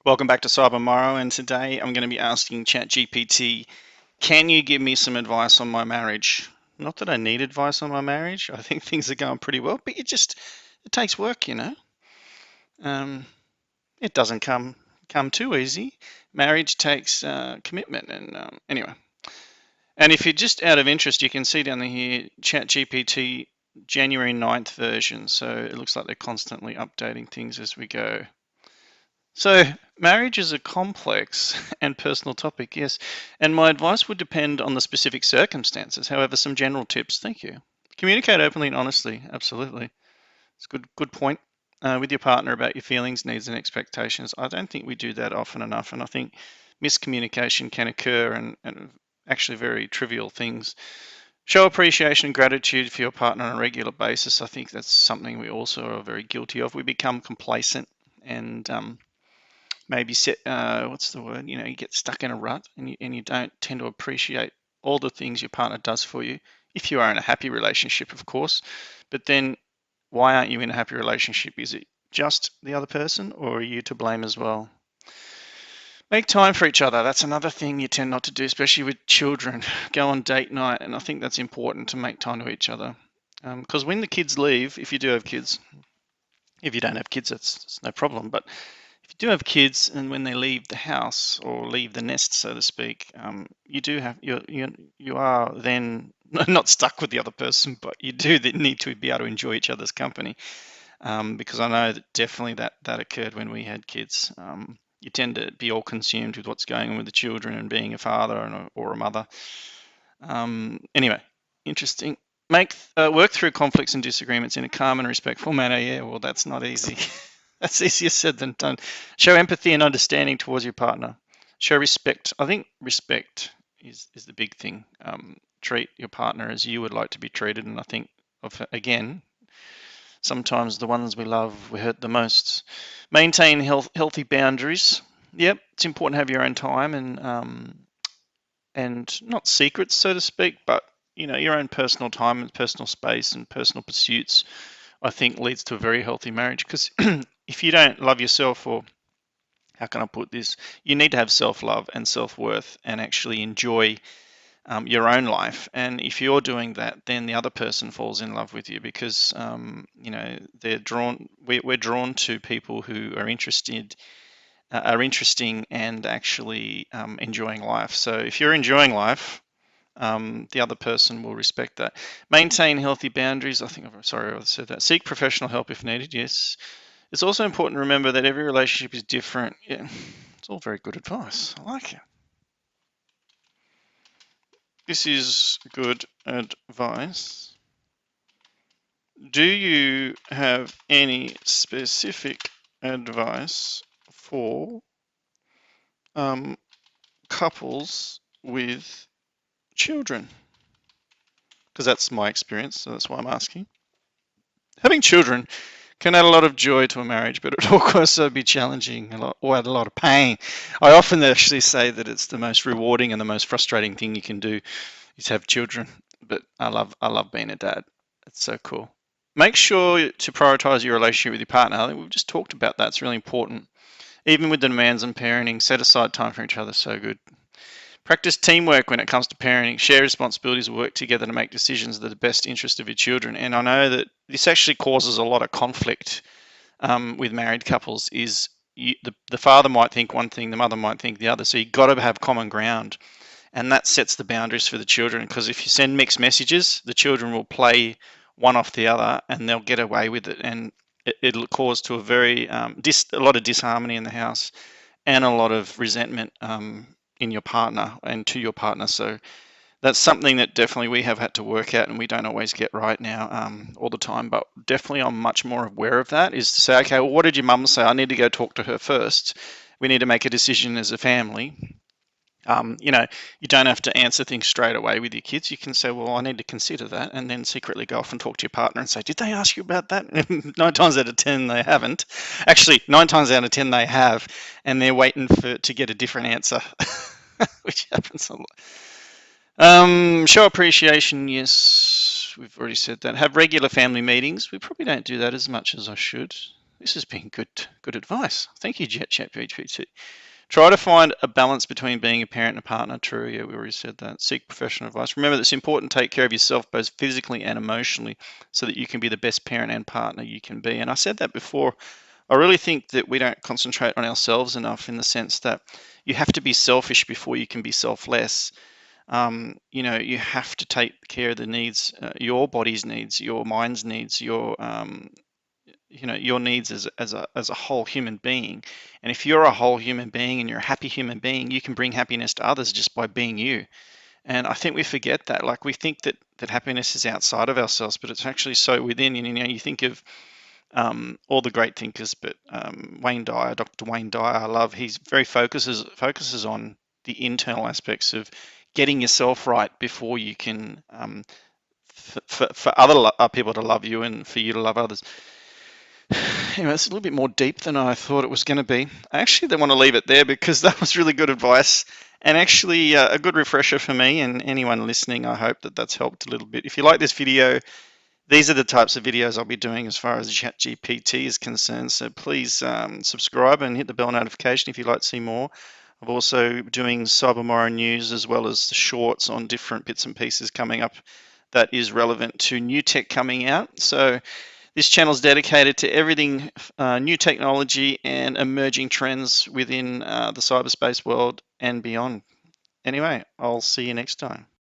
Welcome back to Cyber Morrow, and today I'm going to be asking ChatGPT, can you give me some advice on my marriage? Not that I need advice on my marriage. I think things are going pretty well, but it takes work. Um, it doesn't come too easy. Marriage takes commitment, and anyway. And if you're just out of interest, you can see down here ChatGPT January 9th version. So it looks like they're constantly updating things as we go. So, marriage is a complex and personal topic, yes, and my advice would depend on the specific circumstances. However, some general tips, thank you. Communicate openly and honestly, absolutely. It's a good point. With your partner about your feelings, needs, and expectations. I don't think we do that often enough, and I think miscommunication can occur and actually very trivial things. Show appreciation and gratitude for your partner on a regular basis. I think that's something we also are very guilty of. We become complacent and maybe set what's the word, you get stuck in a rut and you don't tend to appreciate all the things your partner does for you, if you are in a happy relationship, of course. But then why aren't you in a happy relationship? Is it just the other person, or are you to blame as well? Make time for each other. That's another thing you tend not to do, especially with children. Go on date night, and I think that's important to make time to each other, because when the kids leave, if you do have kids, if you don't have kids, that's no problem. But if you do have kids, and when they leave the house or leave the nest, so to speak, you do have you are then not stuck with the other person, but you do need to be able to enjoy each other's company. Because I know that definitely that occurred when we had kids. You tend to be all consumed with what's going on with the children and being a father or a mother. Anyway, interesting. Work through conflicts and disagreements in a calm and respectful manner. Yeah, well, that's not easy. That's easier said than done. Show empathy and understanding towards your partner. Show respect. I think respect is the big thing. Treat your partner as you would like to be treated, and I think again, sometimes the ones we love we hurt the most. Maintain healthy boundaries. Yep, it's important to have your own time and not secrets, so to speak, but your own personal time and personal space and personal pursuits. I think leads to a very healthy marriage, because if you don't love yourself, or how can I put this, you need to have self-love and self-worth and actually enjoy your own life. And if you're doing that, then the other person falls in love with you, because we're drawn to people who are interesting and actually enjoying life. So if you're enjoying life, the other person will respect that. Maintain healthy boundaries. I said that. Seek professional help if needed. Yes. It's also important to remember that every relationship is different. Yeah, it's all very good advice. I like it. This is good advice. Do you have any specific advice for um, couples with children? Because that's my experience, so that's why I'm asking. Having children can add a lot of joy to a marriage, but it will also be challenging or add a lot of pain. I often actually say that it's the most rewarding and the most frustrating thing you can do is have children. But I love being a dad. It's so cool. Make sure to prioritize your relationship with your partner. I think we've just talked about that. It's really important. Even with the demands on parenting, set aside time for each other. So good. Practice teamwork when it comes to parenting. Share responsibilities, work together to make decisions that are the best interest of your children. And I know that this actually causes a lot of conflict with married couples. The father might think one thing, the mother might think the other. So you've got to have common ground. And that sets the boundaries for the children, because if you send mixed messages, the children will play one off the other and they'll get away with it. And it'll cause to a lot of disharmony in the house and a lot of resentment in your partner and to your partner. So that's something that definitely we have had to work out, and we don't always get right now all the time. But definitely, I'm much more aware of that. Is to say, okay, well, what did your mum say? I need to go talk to her first. We need to make a decision as a family. You don't have to answer things straight away with your kids. You can say, well, I need to consider that, and then secretly go off and talk to your partner and say, did they ask you about that? 9 times out of 10, they haven't. Actually, 9 times out of 10, they have, and they're waiting to get a different answer, which happens a lot. Show appreciation. Yes, we've already said that. Have regular family meetings. We probably don't do that as much as I should. This has been good advice. Thank you, ChatGPT. Try to find a balance between being a parent and a partner. True, yeah, we already said that. Seek professional advice. Remember that it's important to take care of yourself both physically and emotionally so that you can be the best parent and partner you can be. And I said that before. I really think that we don't concentrate on ourselves enough in the sense that you have to be selfish before you can be selfless. You have to take care of the needs, your body's needs, your mind's needs, your needs as a whole human being. And if you're a whole human being and you're a happy human being, you can bring happiness to others just by being you. And I think we forget that. Like, we think that happiness is outside of ourselves, but it's actually so within. You think of all the great thinkers, but Wayne Dyer, Dr. Wayne Dyer, I love. He's very focuses on the internal aspects of getting yourself right before you can for other people to love you and for you to love others. Anyway, it's a little bit more deep than I thought it was going to be. I actually don't want to leave it there because that was really good advice and actually a good refresher for me and anyone listening. I hope that that's helped a little bit. If you like this video, these are the types of videos I'll be doing as far as ChatGPT is concerned. So please subscribe and hit the bell notification if you'd like to see more. I'm also doing Cybermorrow news as well as the shorts on different bits and pieces coming up that is relevant to new tech coming out. So this channel is dedicated to everything new technology and emerging trends within the cyberspace world and beyond. Anyway, I'll see you next time.